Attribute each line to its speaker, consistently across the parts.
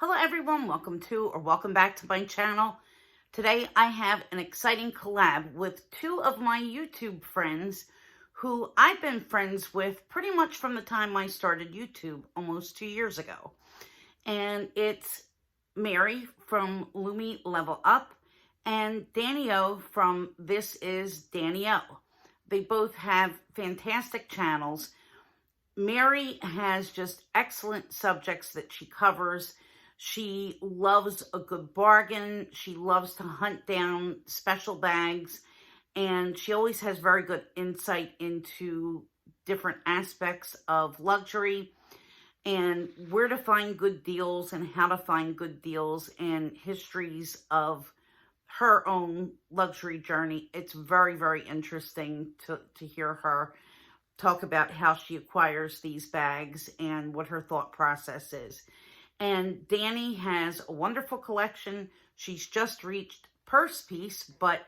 Speaker 1: Hello everyone, welcome back to my channel. Today I have an exciting collab with two of my YouTube friends who I've been friends with pretty much from the time I started YouTube almost 2 years ago. And it's Mary from LuMi LevelUp and Dani0 from ThisisDani0. They both have fantastic channels. Mary has just excellent subjects that she covers. She loves a good bargain. She loves to hunt down special bags. And she always has very good insight into different aspects of luxury and where to find good deals and how to find good deals and histories of her own luxury journey. It's very, very interesting to hear her talk about how she acquires these bags and what her thought process is. And Dani has a wonderful collection. She's just reached purse piece, but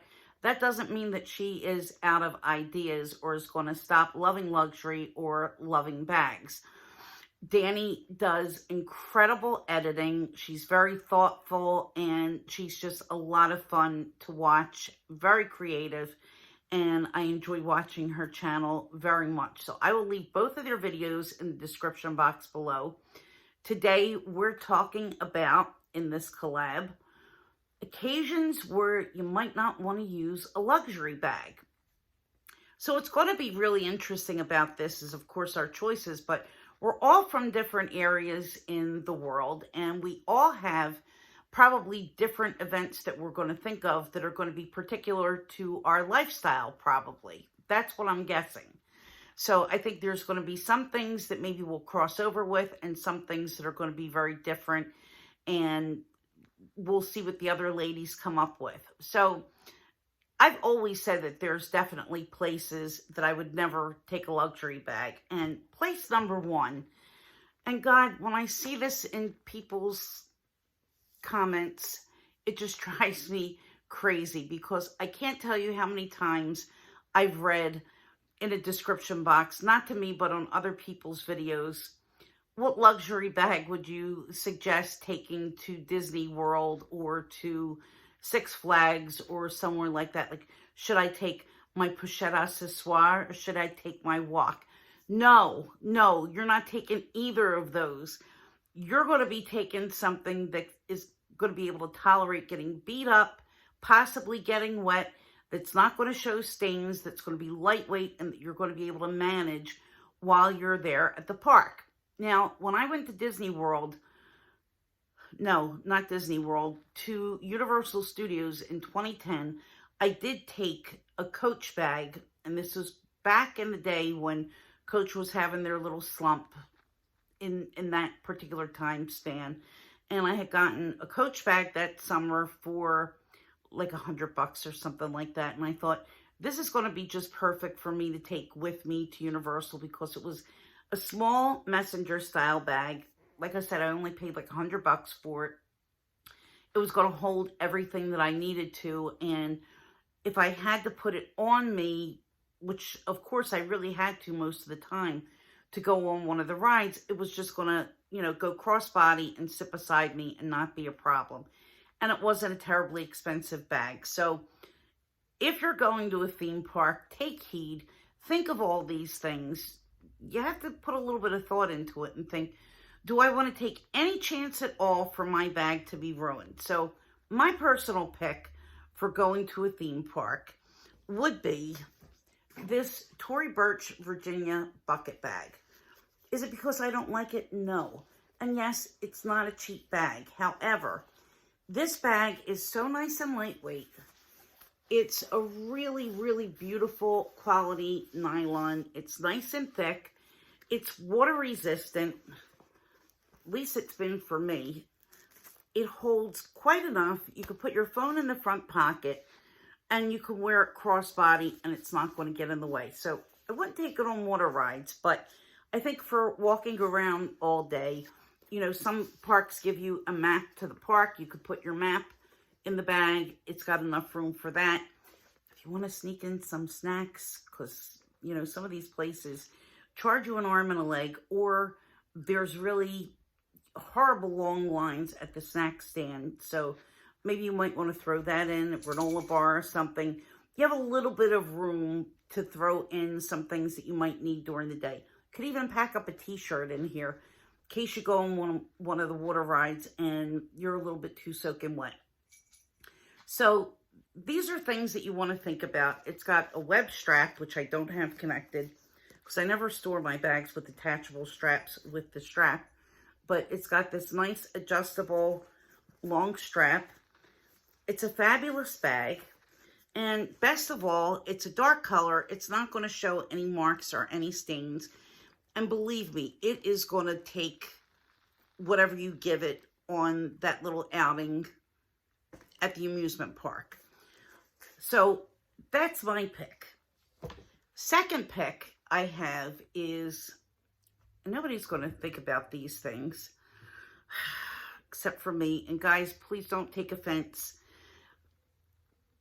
Speaker 1: that doesn't mean that she is out of ideas or is going to stop loving luxury or loving bags. Dani does incredible editing. She's very thoughtful and she's just a lot of fun to watch. Very creative. And I enjoy watching her channel very much. So I will leave both of their videos in the description box below. Today, we're talking about, in this collab, occasions where you might not want to use a luxury bag. So what's going to be really interesting about this is, of course, our choices, but we're all from different areas in the world, and we all have probably different events that we're going to think of that are going to be particular to our lifestyle, probably. That's what I'm guessing. So I think there's going to be some things that maybe we'll cross over with and some things that are going to be very different. And we'll see what the other ladies come up with. So I've always said that there's definitely places that I would never take a luxury bag. And place number one, and God, when I see this in people's comments, it just drives me crazy because I can't tell you how many times I've read in a description box, not to me, but on other people's videos, what luxury bag would you suggest taking to Disney World or to Six Flags or somewhere like that? Like, should I take my pochette accessoire or should I take my wok? No, you're not taking either of those. You're going to be taking something that is going to be able to tolerate getting beat up, possibly getting wet, that's not going to show stains, that's going to be lightweight, and that you're going to be able to manage while you're there at the park. Now, when I went to Disney World, no, not Disney World, to Universal Studios in 2010, I did take a Coach bag, and this was back in the day when Coach was having their little slump in that particular time span. And I had gotten a Coach bag that summer for like $100 or something like that. And I thought, this is going to be just perfect for me to take with me to Universal because it was a small messenger style bag. Like I said, I only paid like $100 for it. It was going to hold everything that I needed to. And if I had to put it on me, which of course I really had to most of the time to go on one of the rides, it was just going to, go crossbody and sit beside me and not be a problem. And it wasn't a terribly expensive bag. So if you're going to a theme park, take heed. Think of all these things. You have to put a little bit of thought into it and think, do I want to take any chance at all for my bag to be ruined? So my personal pick for going to a theme park would be this Tory Burch Virginia bucket bag. Is it because I don't like it? No. And yes, it's not a cheap bag. However, this bag is so nice and lightweight. It's a really, really beautiful quality nylon. It's nice and thick. It's water resistant. At least it's been for me. It holds quite enough. You can put your phone in the front pocket and you can wear it crossbody and it's not going to get in the way. So I wouldn't take it on water rides, but I think for walking around all day, some parks give you a map to the park. You could put your map in the bag. It's got enough room for that. If you want to sneak in some snacks, because, some of these places charge you an arm and a leg, or there's really horrible long lines at the snack stand. So maybe you might want to throw that in, a granola bar or something. You have a little bit of room to throw in some things that you might need during the day. Could even pack up a t-shirt in here in case you go on one of the water rides and you're a little bit too soaking wet. So these are things that you want to think about. It's got a web strap, which I don't have connected because I never store my bags with detachable straps with the strap. But it's got this nice adjustable long strap. It's a fabulous bag. And best of all, it's a dark color. It's not going to show any marks or any stains. And believe me, it is going to take whatever you give it on that little outing at the amusement park. So that's my pick. Second pick I have is, nobody's going to think about these things except for me. And guys, please don't take offense.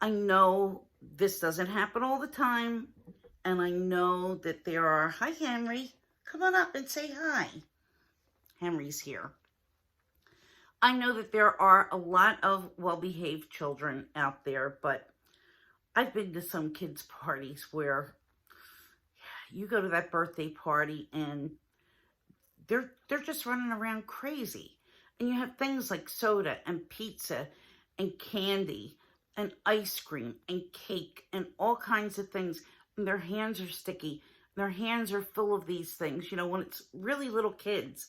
Speaker 1: I know this doesn't happen all the time. And I know that there are, hi Henry, come on up and say hi. Henry's here. I know that there are a lot of well-behaved children out there, but I've been to some kids' parties where you go to that birthday party and they're just running around crazy. And you have things like soda and pizza and candy and ice cream and cake and all kinds of things. And their hands are sticky. Their hands are full of these things. You know, when it's really little kids.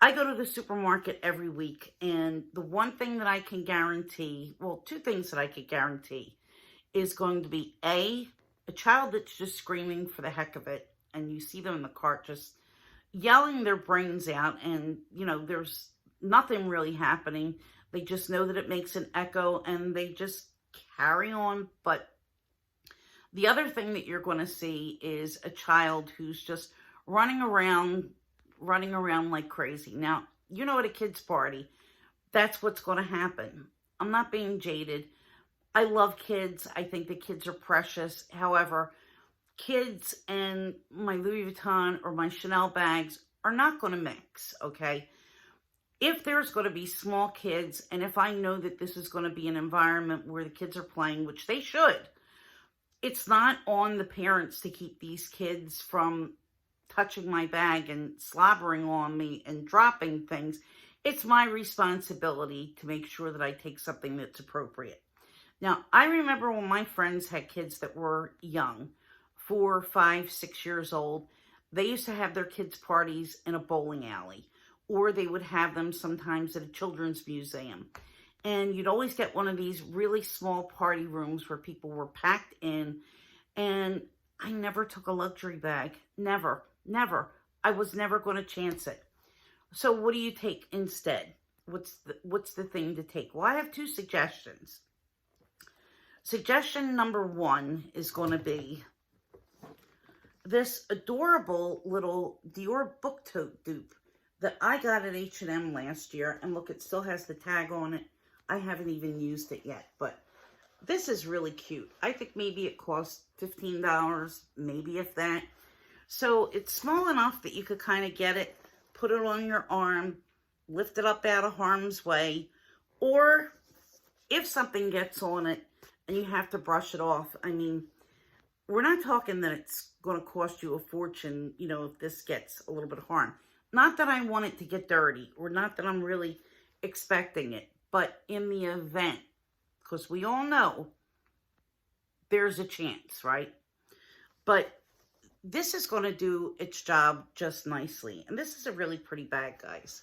Speaker 1: I go to the supermarket every week, and the one thing that I can guarantee, well, two things that I could guarantee, is going to be a child that's just screaming for the heck of it, and you see them in the cart just yelling their brains out, and, you know, there's nothing really happening. They just know that it makes an echo, and they just carry on. But the other thing that you're going to see is a child who's just running around like crazy. Now, you know, at a kid's party, that's what's going to happen. I'm not being jaded. I love kids. I think the kids are precious. However, kids and my Louis Vuitton or my Chanel bags are not going to mix, okay? If there's going to be small kids, and if I know that this is going to be an environment where the kids are playing, which they should, it's not on the parents to keep these kids from touching my bag and slobbering on me and dropping things. It's my responsibility to make sure that I take something that's appropriate. Now, I remember when my friends had kids that were young, 4, 5, 6 years old, they used to have their kids' parties in a bowling alley, or they would have them sometimes at a children's museum. And you'd always get one of these really small party rooms where people were packed in, and I never took a luxury bag. Never. I was never going to chance it. So what do you take instead? What's the thing to take? Well, I have two suggestions. Suggestion number one is going to be this adorable little Dior book tote dupe that I got at H&M last year. And look, it still has the tag on it. I haven't even used it yet, but this is really cute. I think maybe it cost $15, maybe if that. So it's small enough that you could kind of get it, put it on your arm, lift it up out of harm's way. Or if something gets on it and you have to brush it off, I mean, we're not talking that it's going to cost you a fortune, you know, if this gets a little bit of harm. Not that I want it to get dirty, or not that I'm really expecting it, but in the event, because we all know there's a chance, right? But this is going to do its job just nicely. And this is a really pretty bag, guys.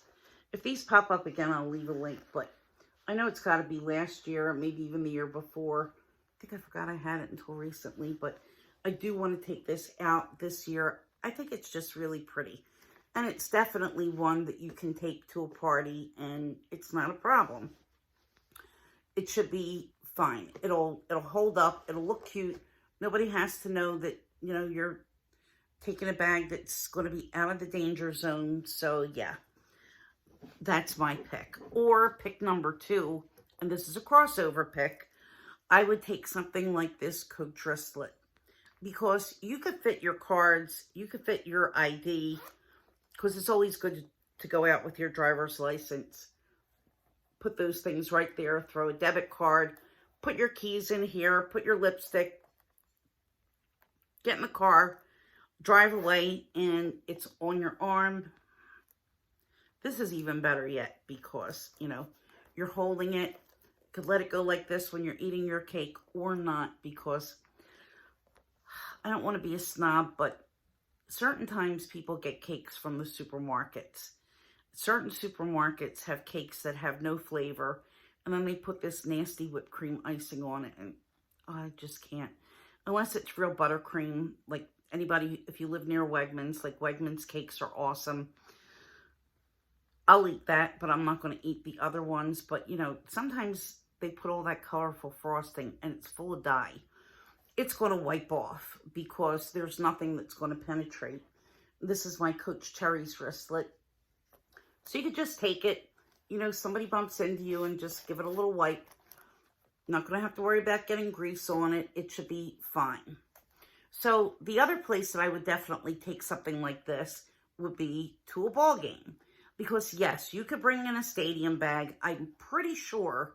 Speaker 1: If these pop up again, I'll leave a link. But I know it's got to be last year, or maybe even the year before. I think I forgot I had it until recently. But I do want to take this out this year. I think it's just really pretty. And it's definitely one that you can take to a party, and it's not a problem. It should be fine. It'll hold up. It'll look cute. Nobody has to know that, you know, you're taking a bag that's going to be out of the danger zone. So, yeah, that's my pick. Or pick number two, and this is a crossover pick. I would take something like this Coach wristlet, because you could fit your cards, you could fit your ID, because it's always good to go out with your driver's license. Put those things right there. Throw a debit card. Put your keys in here. Put your lipstick. Get in the car. Drive away, and it's on your arm. This is even better yet because, you know, you're holding it. You could let it go like this when you're eating your cake or not, because I don't want to be a snob, but certain times people get cakes from the supermarkets. Certain supermarkets have cakes that have no flavor, and then they put this nasty whipped cream icing on it, and I just can't. Unless it's real buttercream, like anybody, if you live near Wegmans, like Wegmans cakes are awesome. I'll eat that, but I'm not going to eat the other ones. But, you know, sometimes they put all that colorful frosting and it's full of dye. It's going to wipe off because there's nothing that's going to penetrate. This is my Coach Cherry's wristlet. So you could just take it, you know, somebody bumps into you and just give it a little wipe. Not going to have to worry about getting grease on it. It should be fine. So the other place that I would definitely take something like this would be to a ball game. Because yes, you could bring in a stadium bag. I'm pretty sure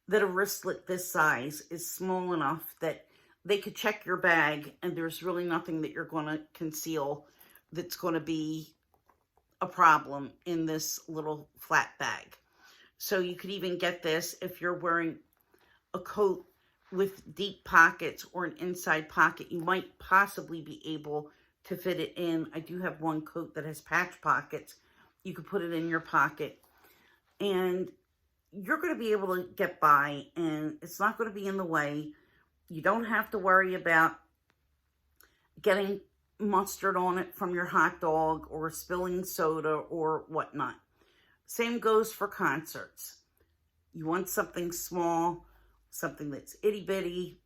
Speaker 1: that a wristlet this size is small enough that they could check your bag and there's really nothing that you're going to conceal that's going to be a problem in this little flat bag. So you could even get this if you're wearing a coat with deep pockets or an inside pocket. You might possibly be able to fit it in. I do have one coat that has patch pockets. You could put it in your pocket and you're going to be able to get by, and it's not going to be in the way. You don't have to worry about getting mustard on it from your hot dog or spilling soda or whatnot. Same goes for concerts. You want something small, something that's itty bitty,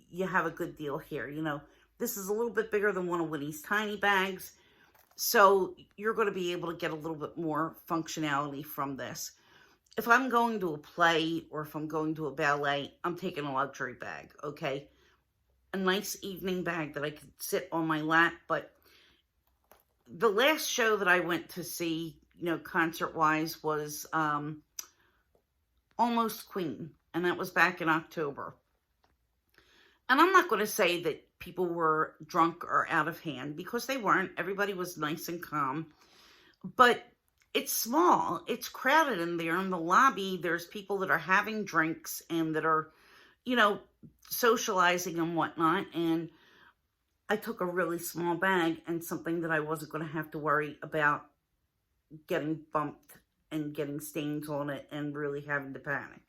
Speaker 1: you have a good deal here. You know, this is a little bit bigger than one of Winnie's tiny bags. So you're going to be able to get a little bit more functionality from this. If I'm going to a play or if I'm going to a ballet, I'm taking a luxury bag, okay? A nice evening bag that I could sit on my lap. But the last show that I went to see, you know, concert-wise was Almost Queen. And that was back in October. And I'm not going to say that people were drunk or out of hand, because they weren't. Everybody was nice and calm. But it's small. It's crowded in there. In the lobby, there's people that are having drinks and that are, you know, socializing and whatnot. And I took a really small bag and something that I wasn't going to have to worry about getting bumped and getting stains on it and really having to panic.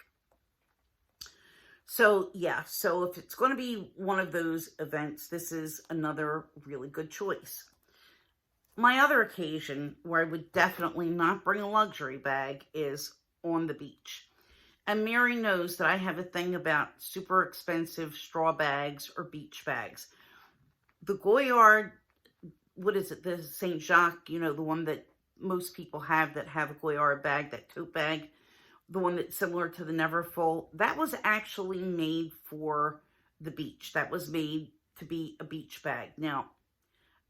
Speaker 1: So, yeah, so if it's going to be one of those events, this is another really good choice. My other occasion where I would definitely not bring a luxury bag is on the beach. And Mary knows that I have a thing about super expensive straw bags or beach bags. The Goyard, what is it, the St. Jacques, you know, the one that most people have that have a Goyard bag, that tote bag, the one that's similar to the Neverfull, that was actually made for the beach. That was made to be a beach bag. Now,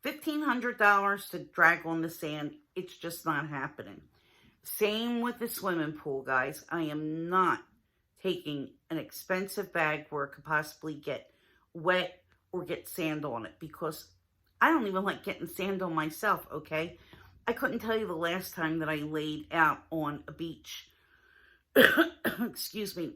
Speaker 1: $1,500 to drag on the sand, it's just not happening. Same with the swimming pool, guys. I am not taking an expensive bag where it could possibly get wet or get sand on it, because I don't even like getting sand on myself, okay? I couldn't tell you the last time that I laid out on a beach, excuse me,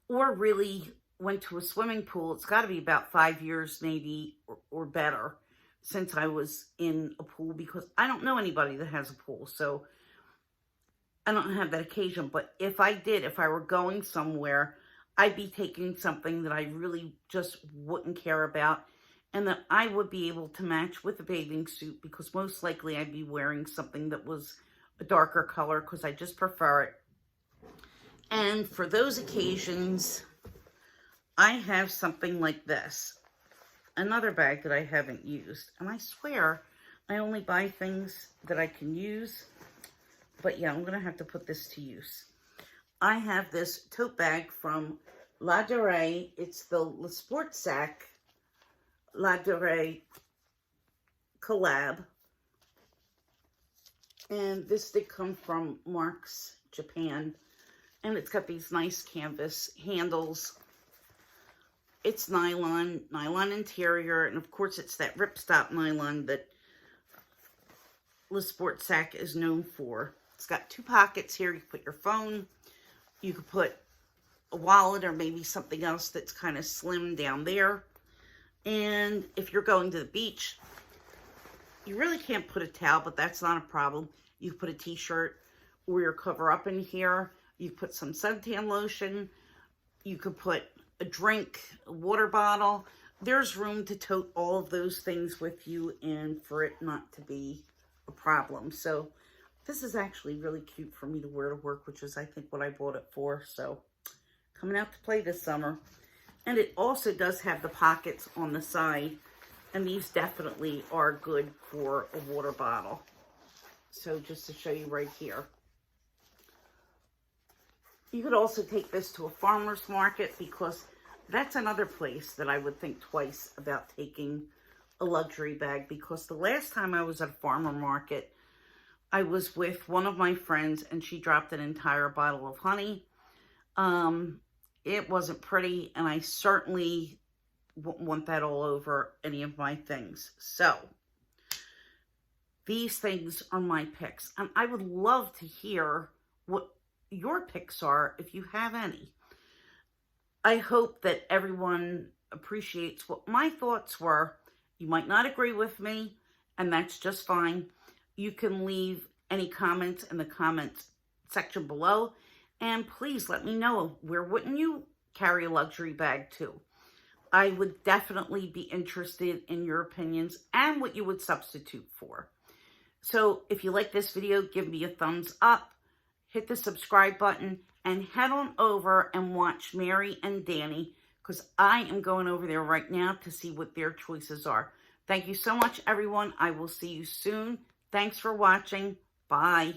Speaker 1: or really went to a swimming pool. It's got to be about 5 years maybe or better since I was in a pool, because I don't know anybody that has a pool, so I don't have that occasion. But if I did, if I were going somewhere, I'd be taking something that I really just wouldn't care about and that I would be able to match with a bathing suit, because most likely I'd be wearing something that was a darker color because I just prefer it. And for those occasions, I have something like this. Another bag that I haven't used. And I swear, I only buy things that I can use. But yeah, I'm going to have to put this to use. I have this tote bag from La Durée. It's the Le Sport Sac La Durée Collab. And this did come from Mark's Japan. And it's got these nice canvas handles. It's nylon interior. And of course, it's that ripstop nylon that Le Sport Sac is known for. It's got 2 pockets here. You can put your phone. You could put a wallet or maybe something else that's kind of slim down there. And if you're going to the beach, you really can't put a towel, but that's not a problem. You can put a t-shirt or your cover up in here. You can put some suntan lotion. You could put a drink, a water bottle. There's room to tote all of those things with you and for it not to be a problem. So this is actually really cute for me to wear to work, which is I think what I bought it for. So coming out to play this summer. And it also does have the pockets on the side. And these definitely are good for a water bottle. So just to show you right here. You could also take this to a farmer's market because that's another place that I would think twice about taking a luxury bag. Because the last time I was at a farmer market, I was with one of my friends and she dropped an entire bottle of honey. It wasn't pretty, and I certainly wouldn't want that all over any of my things. So these things are my picks, and I would love to hear what your picks are if you have any. I hope that everyone appreciates what my thoughts were. You might not agree with me, and that's just fine. You can leave any comments in the comments section below. And please let me know, where wouldn't you carry a luxury bag to? I would definitely be interested in your opinions and what you would substitute for. So if you like this video, give me a thumbs up, hit the subscribe button, and head on over and watch Mary and Danny, because I am going over there right now to see what their choices are. Thank you so much, everyone. I will see you soon. Thanks for watching. Bye.